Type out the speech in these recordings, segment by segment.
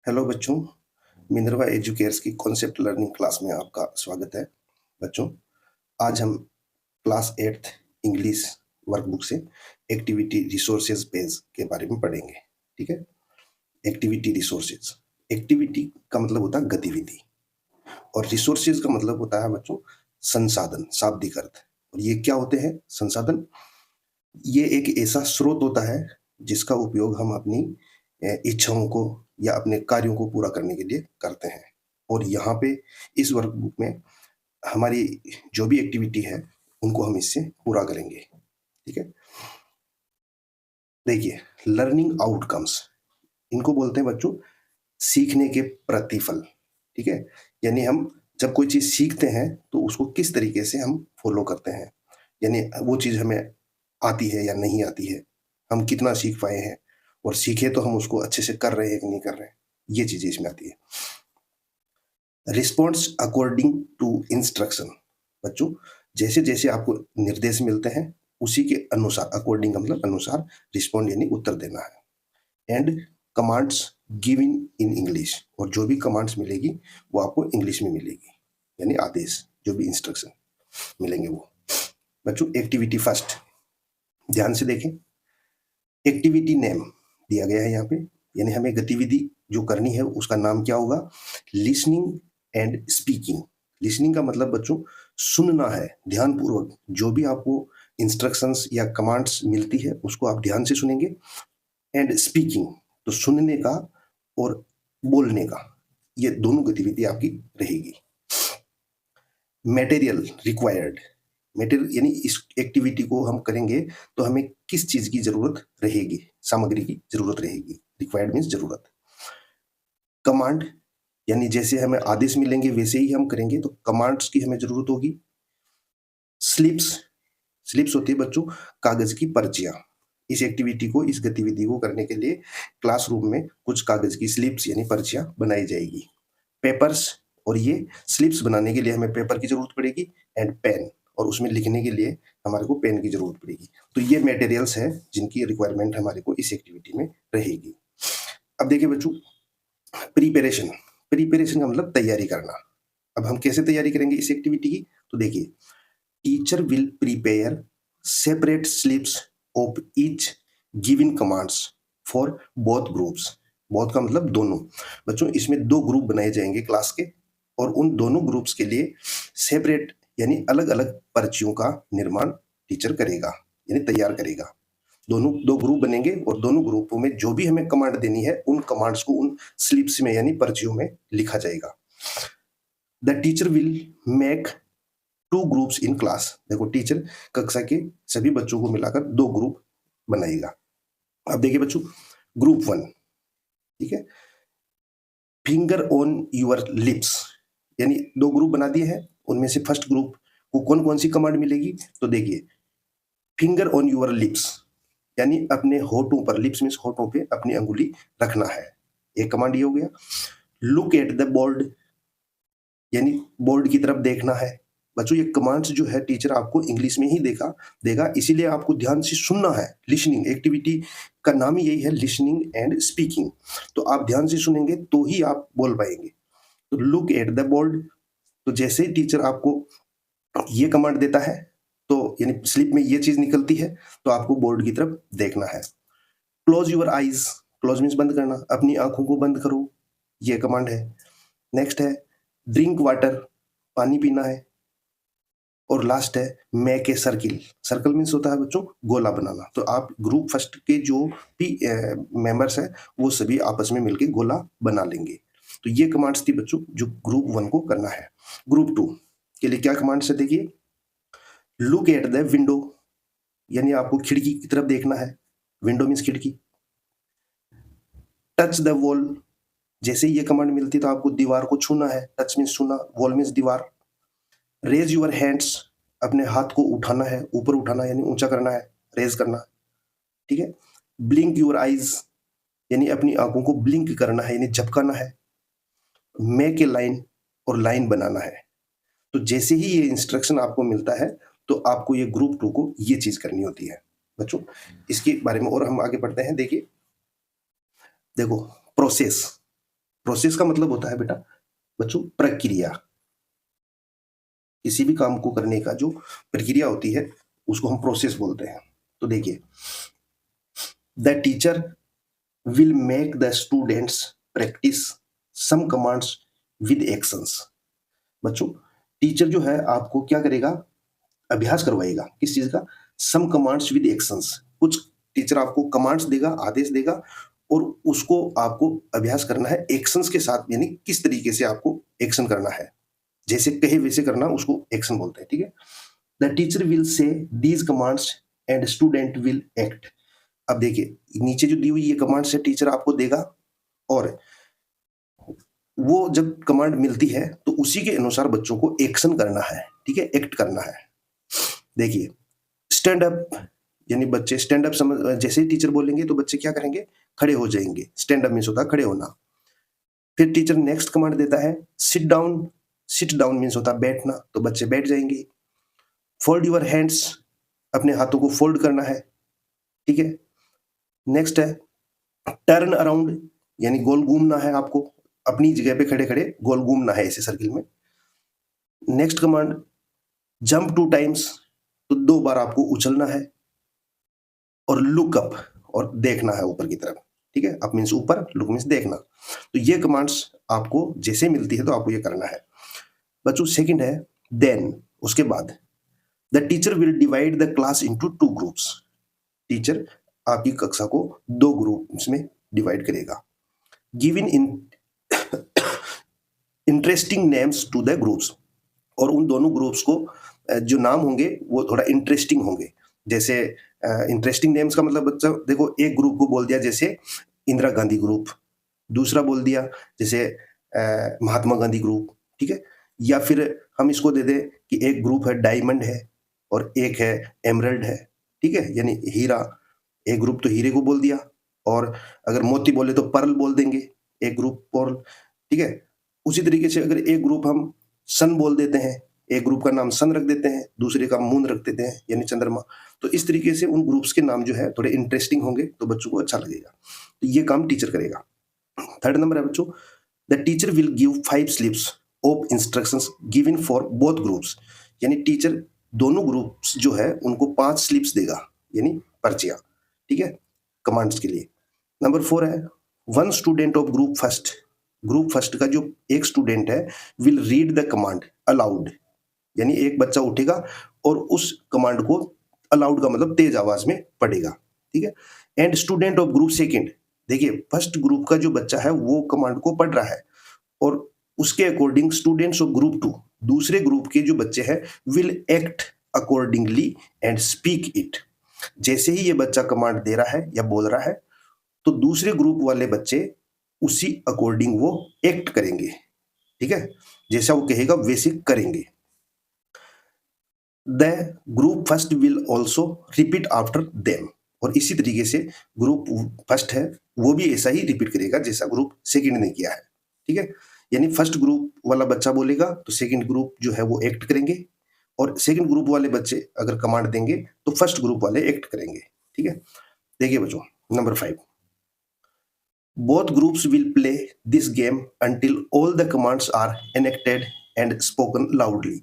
Hello बच्चों, Minerva एजुकेयर्स की concept learning class में आपका स्वागत है। बच्चों, आज हम क्लास 8th इंग्लिश वर्कबुक से एक्टिविटी रिसोर्सेज पेज के बारे में पढ़ेंगे। ठीक है? एक्टिविटी रिसोर्सेज, एक्टिविटी का मतलब होता है गतिविधि और रिसोर्सेज का मतलब होता है बच्चों संसाधन, शाब्दिक अर्थ। और ये क्या होते हैं संसाधन? ये एक ऐसा स्रोत होता है जिसका उपयोग हम अपनी इच्छाओं को या अपने कार्यों को पूरा करने के लिए करते हैं। और यहाँ पे इस वर्कबुक में हमारी जो भी एक्टिविटी है उनको हम इससे पूरा करेंगे। ठीक है? देखिए, लर्निंग आउटकम्स, इनको बोलते हैं बच्चों सीखने के प्रतिफल। ठीक है? यानी हम जब कोई चीज़ सीखते हैं तो उसको किस तरीके से हम फॉलो करते हैं। यानी वो चीज़ हमें आती है या नहीं आती है, हम कितना सीख पाए हैं और सीखे तो हम उसको अच्छे से कर रहे हैं कि नहीं कर रहे हैं, ये चीज़ें इसमें आती है। रिस्पॉन्स अकॉर्डिंग टू इंस्ट्रक्शन, बच्चों जैसे-जैसे आपको निर्देश मिलते हैं उसी के अनुसार, अकॉर्डिंग का मतलब अनुसार, रिस्पॉन्ड यानी उत्तर देना है। And commands given in English, और जो भी कमांड्स मिलेगी वो आपको इंग्लिश में मिलेगी, यानी आदेश, जो भी इंस्ट्रक्शन मिलेंगे वो। बच्चों एक्टिविटी फर्स्ट, ध्यान से देखें। एक्टिविटी नेम दिया गया है यहाँ पे, यानी हमें गतिविधि जो करनी है उसका नाम क्या होगा? Listening and speaking. लिसनिंग का मतलब बच्चों सुनना है ध्यानपूर्वक, जो भी आपको इंस्ट्रक्शंस या कमांड्स मिलती है उसको आप ध्यान से सुनेंगे। एंड स्पीकिंग, तो सुनने का और बोलने का, ये दोनों गतिविधि आपकी रहेगी। मटेरियल रिक्वायर्ड, मटेरियल यानी इस एक्टिविटी को हम करेंगे तो हमें किस चीज की जरूरत रहेगी, सामग्री की जरूरत रहेगी। रिक्वायर्ड मीन्स जरूरत। कमांड, यानी जैसे हमें आदेश मिलेंगे वैसे ही हम करेंगे तो कमांड्स की हमें जरूरत होगी। स्लिप्स, स्लिप्स होती है बच्चों कागज की पर्चियां। इस एक्टिविटी को, इस गतिविधि को करने के लिए क्लासरूम में कुछ कागज की स्लिप्स यानी पर्चियां बनाई जाएगी। पेपर्स, और ये स्लिप्स बनाने के लिए हमें पेपर की जरूरत पड़ेगी। एंड पेन, और उसमें लिखने के लिए हमारे को पेन की जरूरत पड़ेगी। तो ये मटेरियल्स हैं जिनकी रिक्वायरमेंट हमारे को इस एक्टिविटी में रहेगी। अब देखिए बच्चों, प्रिपरेशन, प्रिपरेशन का मतलब तैयारी करना। अब हम कैसे तैयारी करेंगे इस एक्टिविटी की? तो देखिए, teacher will prepare separate slips of each given commands for both groups. Both का मतलब दोनों। बच्चों इसमें दो ग्रुप बनाए जाएंगे क्लास के, और उन दोनों ग्रुप्स के लिए सेपरेट यानी अलग अलग पर्चियों का निर्माण टीचर करेगा, यानी तैयार करेगा। दोनों दो ग्रुप बनेंगे और दोनों ग्रुपों में जो भी हमें कमांड देनी है उन कमांड्स को उन स्लिप्स में यानी पर्चियों में लिखा जाएगा। The teacher will make two groups in class. देखो, टीचर कक्षा के सभी बच्चों को मिलाकर दो ग्रुप बनाएगा। अब देखिए बच्चों, ग्रुप 1, ठीक है, फिंगर ऑन यूर लिप्स, यानी दो ग्रुप बना दिए हैं। उनमें से फर्स्ट ग्रुप को कौन कौन सी कमांड मिलेगी? तो देखिए, फिंगर ऑन यूर लिप्स यानी अपने होठों पर, लिप्स मीन्स होठों पे अपनी अंगुली रखना है, एक कमांड ये हो गया। लुक एट द बोर्ड, यानी बोर्ड की तरफ देखना है। बच्चों ये कमांड्स जो है टीचर आपको इंग्लिश में ही देगा, इसीलिए आपको ध्यान से सुनना है। लिसनिंग, एक्टिविटी का नाम ही यही है, लिसनिंग एंड स्पीकिंग। तो आप ध्यान से सुनेंगे तो ही आप बोल पाएंगे। तो लुक एट द बोर्ड, तो जैसे ही टीचर आपको ये कमांड देता है तो यानी स्लिप में ये चीज निकलती है तो आपको बोर्ड की तरफ देखना है। Close your eyes, close means बंद करना, अपनी आंखों को बंद करो, ये कमांड है। नेक्स्ट है ड्रिंक वाटर, पानी पीना है। और लास्ट है make a circle, circle means होता है बच्चों गोला बनाना। तो आप ग्रुप फर्स्ट के जो भी मेंबर्स हैं वो सभी आपस में मिलकर गोला बना लेंगे। तो ये कमांड्स थी बच्चों जो ग्रुप 1 को करना है। ग्रुप 2 के लिए क्या कमांड्स है? देखिए, लुक एट द विंडो, यानी आपको खिड़की की तरफ देखना है, विंडो मीन्स खिड़की। टच द वॉल, जैसे ही ये कमांड मिलती है तो आपको दीवार को छूना है, टच मीन्स छूना, वॉल मीन्स दीवार। रेज यूर हैंड्स, अपने हाथ को उठाना है, ऊपर उठाना यानी ऊंचा करना है, रेज करना, ठीक है। ब्लिंक यूर आईज, यानी अपनी आंखों को ब्लिंक करना है यानी झपकाना है। मेक ए लाइन, और लाइन बनाना है। तो जैसे ही ये इंस्ट्रक्शन आपको मिलता है तो आपको ये ग्रुप 2 को ये चीज करनी होती है। बच्चों इसके बारे में और हम आगे बढ़ते हैं। देखिए, देखो प्रोसेस, प्रोसेस का मतलब होता है बेटा बच्चों प्रक्रिया। किसी भी काम को करने का जो प्रक्रिया होती है उसको हम प्रोसेस बोलते हैं। तो देखिए, the teacher will make the students practice some commands with actions। बच्चों, टीचर जो है आपको क्या करेगा, अभ्यास करवाएगा किस चीज का, सम कमांड्स विद एक्शंस। कुछ टीचर आपको कमांड्स देगा, आदेश देगा, और उसको आपको अभ्यास करना है एक्शंस के साथ, यानी किस तरीके से आपको एक्शन करना है, जैसे कहे वैसे करना, उसको एक्शन बोलते हैं। ठीक है, the teacher will say these commands and student will act. अब देखिए, नीचे जो दी हुई ये कमांड्स है टीचर आपको देगा, और वो जब कमांड मिलती है तो उसी के अनुसार बच्चों को एक्शन करना है। ठीक है, एक्ट करना है। देखिए, स्टैंड अप, यानी बच्चे स्टैंड अप समझ, जैसे ही टीचर बोलेंगे तो बच्चे क्या करेंगे, खड़े हो जाएंगे। स्टैंड अप मीन्स होता है खड़े होना। फिर टीचर नेक्स्ट कमांड देता है sit down. Sit down means होता है बैठना, तो बच्चे बैठ जाएंगे। फोल्ड योर हैंड्स, अपने हाथों को फोल्ड करना है। ठीक है, नेक्स्ट है टर्न अराउंड, यानी गोल घूमना है आपको, अपनी जगह पे खड़े खड़े गोल घूमना है ऐसे सर्किल में। नेक्स्ट कमांड जंप 2 टाइम्स, तो 2 बार आपको उछलना है। और लुक अप, और देखना है ऊपर की तरफ। ठीक है, अप मीन्स ऊपर, लुक मीन्स देखना। तो ये कमांड्स आपको जैसे मिलती है तो आपको ये करना है। बच्चों सेकंड है देन, उसके बाद the teacher will divide the class into 2 groups. Teacher आपकी कक्षा को 2 ग्रुप्स में डिवाइड करेगा। Given in interesting names to the groups, और उन दोनों ग्रुप्स को जो नाम होंगे वो थोड़ा इंटरेस्टिंग होंगे। जैसे इंटरेस्टिंग नेम्स का मतलब बच्चा देखो, एक ग्रुप को बोल दिया जैसे इंदिरा गांधी ग्रुप, दूसरा बोल दिया जैसे महात्मा गांधी ग्रुप। ठीक है, या फिर हम इसको दे दें कि एक ग्रुप है डायमंड है और एक है एमरल्ड है। ठीक है, यानी हीरा, एक ग्रुप तो हीरे को बोल दिया, और अगर मोती बोले तो पर्ल बोल देंगे, एक ग्रुप पर्ल। ठीक है, उसी तरीके से अगर एक ग्रुप हम सन बोल देते हैं, एक ग्रुप का नाम सन रख देते हैं, दूसरे का मून रख देते हैं यानी चंद्रमा। तो इस तरीके से उन ग्रुप्स के नाम जो है थोड़े इंटरेस्टिंग होंगे तो बच्चों को अच्छा लगेगा। तो ये काम टीचर करेगा। थर्ड नंबर है बच्चों, the teacher will give 5 slips of instructions given for both groups. यानी टीचर दोनों ग्रुप्स जो है उनको 5 स्लिप्स देगा, यानी पर्चियां। ठीक है, कमांड्स के लिए। नंबर 4 है one student of group first. Group first का जो एक स्टूडेंट है will read the command allowed, यानी एक बच्चा उठेगा और उस कमांड को, अलाउड का मतलब तेज आवाज में पढ़ेगा। ठीक है, and student of group second, देखिए फर्स्ट ग्रुप का जो बच्चा है वो कमांड को पढ़ रहा है, और उसके अकॉर्डिंग स्टूडेंट्स ऑफ ग्रुप 2, दूसरे ग्रुप के जो बच्चे हैं, will act accordingly and speak it. जैसे ही ये बच्चा कमांड दे रहा है या बोल रहा है तो दूसरे ग्रुप वाले बच्चे उसी अकॉर्डिंग वो एक्ट करेंगे। ठीक है, जैसा वो कहेगा वैसे करेंगे। The group first will also repeat after them, और इसी तरीके से ग्रुप फर्स्ट है वो भी ऐसा ही रिपीट करेगा जैसा ग्रुप सेकंड ने किया है। ठीक है, यानी फर्स्ट ग्रुप वाला बच्चा बोलेगा तो सेकंड ग्रुप जो है वो एक्ट करेंगे, और सेकंड ग्रुप वाले बच्चे अगर कमांड देंगे तो फर्स्ट ग्रुप वाले एक्ट करेंगे। ठीक है, देखिए बच्चों number 5, both groups will play this game until all the commands are enacted and spoken loudly।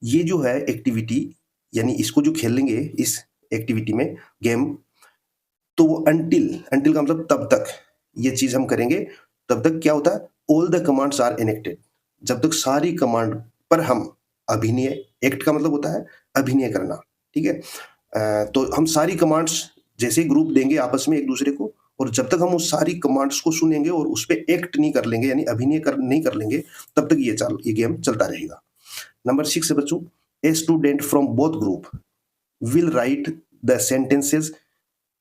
ये जो है एक्टिविटी, यानी इसको जो खेलेंगे इस एक्टिविटी में गेम, तो वो अंटिल का मतलब तब तक ये चीज हम करेंगे, तब तक क्या होता है, all the commands are enacted, जब तक सारी कमांड पर हम अभिनय, एक्ट का मतलब होता है अभिनय करना। ठीक है, तो हम सारी कमांड्स जैसे ग्रुप देंगे आपस में एक दूसरे को, और जब तक हम उस सारी कमांड्स को सुनेंगे और उस पर एक्ट नहीं कर लेंगे, यानी अभिनय नहीं कर लेंगे, तब तक ये गेम चलता रहेगा। नंबर 6 है बच्चों, a student from both group will write the sentences.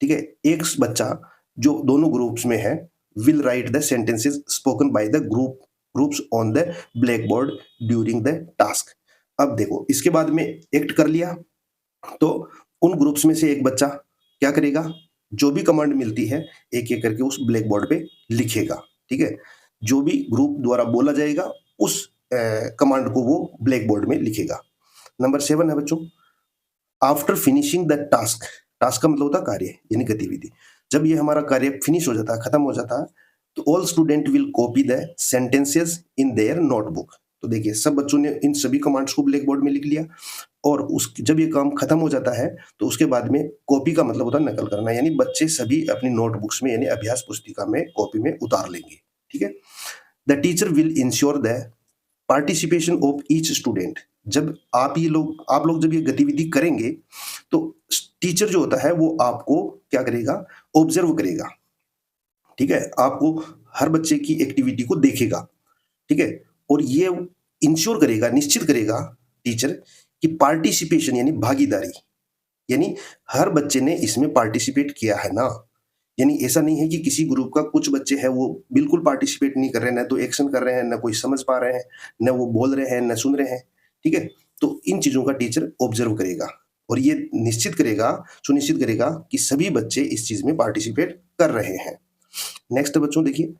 ठीक है, एक बच्चा जो दोनों ग्रुप्स में है will write the sentences spoken by the groups on the black board during the task. अब देखो, इसके बाद में एक्ट कर लिया तो उन ग्रुप्स में से एक बच्चा क्या करेगा, जो भी कमांड मिलती है एक एक करके उस ब्लैक बोर्ड पे लिखेगा। ठीक है, जो भी ग्रुप द्वारा बोला जाएगा उस कमांड को वो ब्लैक बोर्ड में लिखेगा। नंबर 7 है बच्चों, after finishing the task. Task का मतलब होता है कार्य यानी गतिविधि। जब ये हमारा कार्य फिनिश हो जाता है, खत्म हो जाता है, तो all student will copy the sentences in their notebook. तो देखिए सब बच्चों ने इन सभी कमांड्स को ब्लैक बोर्ड में लिख लिया, और उस जब ये काम खत्म हो जाता है तो उसके बाद में कॉपी का मतलब होता है नकल करना, यानी बच्चे सभी अपनी नोटबुक्स में यानी अभ्यास पुस्तिका में कॉपी में उतार लेंगे। ठीक है। The teacher will ensure the participation of each student. जब आप लोग जब ये गतिविधि करेंगे तो टीचर जो होता है वो आपको क्या करेगा, ऑब्जर्व करेगा। ठीक है, आपको हर बच्चे की एक्टिविटी को देखेगा। ठीक है, और ये इंश्योर करेगा, निश्चित करेगा टीचर कि पार्टिसिपेशन यानी भागीदारी, यानी हर बच्चे ने इसमें पार्टिसिपेट किया है ना। यानी ऐसा नहीं है कि किसी ग्रुप का कुछ बच्चे हैं वो बिल्कुल पार्टिसिपेट नहीं कर रहे हैं, ना तो एक्शन कर रहे हैं, ना कोई समझ पा रहे हैं, ना वो बोल रहे हैं, ना सुन रहे हैं। ठीक है, तो इन चीजों का टीचर ऑब्जर्व करेगा और ये निश्चित करेगा, सुनिश्चित करेगा कि सभी बच्चे इस चीज में पार्टिसिपेट कर रहे हैं। नेक्स्ट बच्चों देखिए,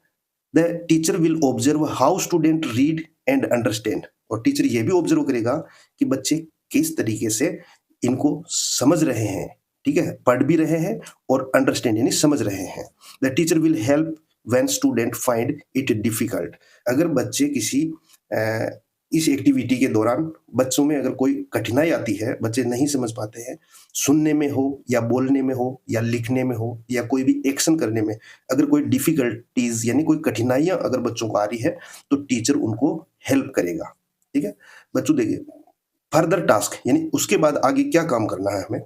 the teacher will observe how student read and understand. और टीचर ये भी ऑब्जर्व करेगा कि बच्चे किस तरीके से इनको समझ रहे हैं। ठीक है, पढ़ भी रहे हैं और अंडरस्टैंड यानी समझ रहे हैं। The teacher will help when student find it difficult. अगर बच्चे किसी इस एक्टिविटी के दौरान बच्चों में अगर कोई कठिनाई आती है, बच्चे नहीं समझ पाते हैं, सुनने में हो या बोलने में हो या लिखने में हो या कोई भी एक्शन करने में, अगर कोई डिफिकल्टीज यानी कोई कठिनाइयां अगर बच्चों को आ रही है तो टीचर उनको हेल्प करेगा। ठीक है बच्चों, देखिए फर्दर टास्क यानी उसके बाद आगे क्या काम करना है हमें।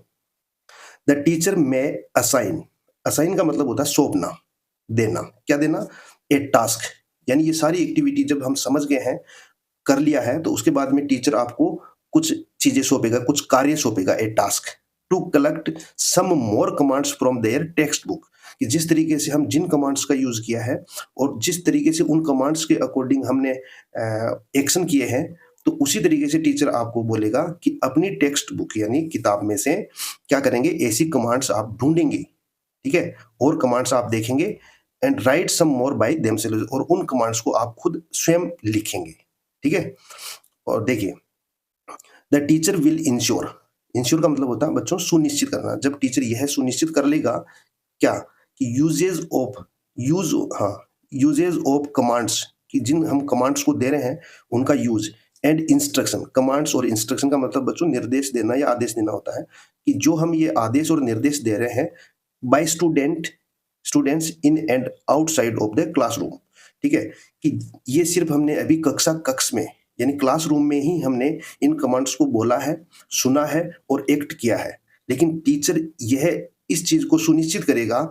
द टीचर में असाइन, असाइन का मतलब होता है सौंपना, देना। क्या देना, ए टास्क। यानी ये सारी एक्टिविटी जब हम समझ गए हैं, कर लिया है, तो उसके बाद में टीचर आपको कुछ चीजें सौंपेगा, कुछ कार्य सौंपेगा, a task to collect some more commands from their text book. कि जिस तरीके से हम जिन कमांड्स का यूज किया है और जिस तरीके से उन कमांड्स के अकॉर्डिंग हमने एक्शन किए हैं, तो उसी तरीके से टीचर आपको बोलेगा कि अपनी टेक्स्ट बुक यानी किताब में से क्या करेंगे, ऐसी कमांड्स आप ढूंढेंगे। ठीक है, और कमांड्स आप देखेंगे and write some more by themselves, और उन कमांड्स को आप खुद स्वयं लिखेंगे। ठीक है, और देखिए the teacher will ensure, ensure का मतलब होता है बच्चों सुनिश्चित करना। जब टीचर यह सुनिश्चित कर लेगा क्या कि यूजेज ऑफ कमांड्स, कि जिन हम कमांड्स को दे रहे हैं उनका यूज, एंड इंस्ट्रक्शन। कमांड्स और इंस्ट्रक्शन का मतलब बच्चों निर्देश देना या आदेश देना होता है, कि जो हम ये आदेश और निर्देश दे रहे हैं by students in and outside of the classroom. ठीक है, कि ये सिर्फ हमने अभी कक्ष में यानी क्लासरूम में ही हमने इन कमांड्स को बोला है, सुना है और एक्ट किया है, लेकिन टीचर यह इस चीज को सुनिश्चित करेगा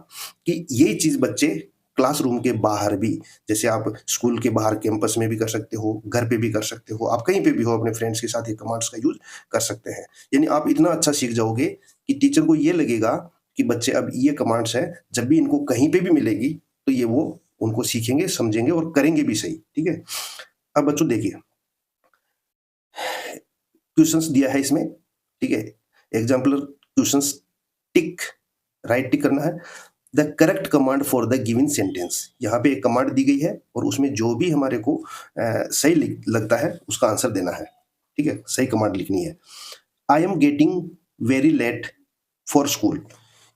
कि ये चीज बच्चे क्लासरूम के बाहर भी, जैसे आप स्कूल के बाहर कैंपस में भी कर सकते हो, घर पे भी कर सकते हो, आप कहीं पे भी हो अपने फ्रेंड्स के साथ ये कमांड्स का यूज कर सकते हैं। यानी आप इतना अच्छा सीख जाओगे कि टीचर को ये लगेगा कि बच्चे अब ये कमांड्स है, जब भी इनको कहीं पे भी मिलेगी तो ये वो उनको सीखेंगे, समझेंगे और करेंगे भी सही। ठीक है, अब बच्चों देखिए क्वेश्चंस दिया है इसमें। ठीक है, एग्जाम्पलर क्वेश्चंस, टिक, राइट टिक करना है। The correct command for the given sentence, यहाँ पे एक कमांड दी गई है और उसमें जो भी हमारे को सही लगता है उसका आंसर देना है। ठीक है, सही कमांड लिखनी है। I am getting very late for school,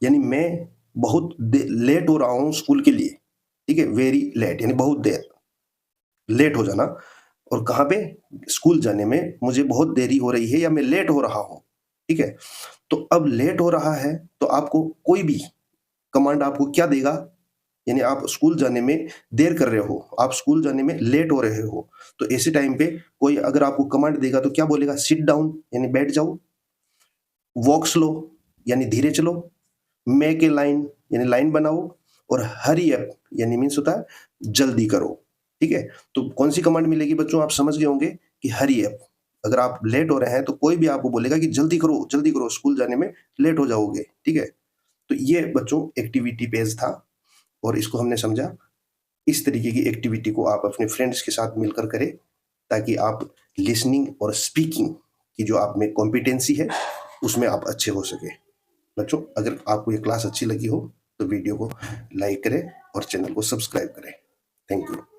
यानी मैं बहुत लेट हो रहा हूँ स्कूल के लिए। ठीक है, वेरी लेट यानी बहुत देर, लेट हो जाना, और कहाँ पे, स्कूल जाने में मुझे बहुत देरी हो रही है या मैं लेट हो रहा हूँ। ठीक है, तो अब लेट हो रहा है तो आपको कोई भी कमांड आपको क्या देगा, यानी आप स्कूल जाने में देर कर रहे हो, आप स्कूल जाने में लेट हो रहे हो, तो ऐसे टाइम पे कोई अगर आपको कमांड देगा तो क्या बोलेगा, सिट डाउन यानी बैठ जाओ, वॉक स्लो यानी धीरे चलो, मेक ए लाइन यानी लाइन बनाओ, और हरी अप यानी मीन्स होता है जल्दी करो। ठीक है, तो कौन सी कमांड मिलेगी बच्चों, आप समझ गए होंगे कि हरी अप। अगर आप लेट हो रहे हैं तो कोई भी आपको बोलेगा कि जल्दी करो, स्कूल जाने में लेट हो जाओगे। ठीक है, तो ये बच्चों एक्टिविटी पेज था और इसको हमने समझा। इस तरीके की एक्टिविटी को आप अपने फ्रेंड्स के साथ मिलकर करें ताकि आप लिसनिंग और स्पीकिंग की जो आप में कॉम्पिटेंसी है उसमें आप अच्छे हो सके। बच्चों अगर आपको ये क्लास अच्छी लगी हो तो वीडियो को लाइक करें और चैनल को सब्सक्राइब करें। Thank you.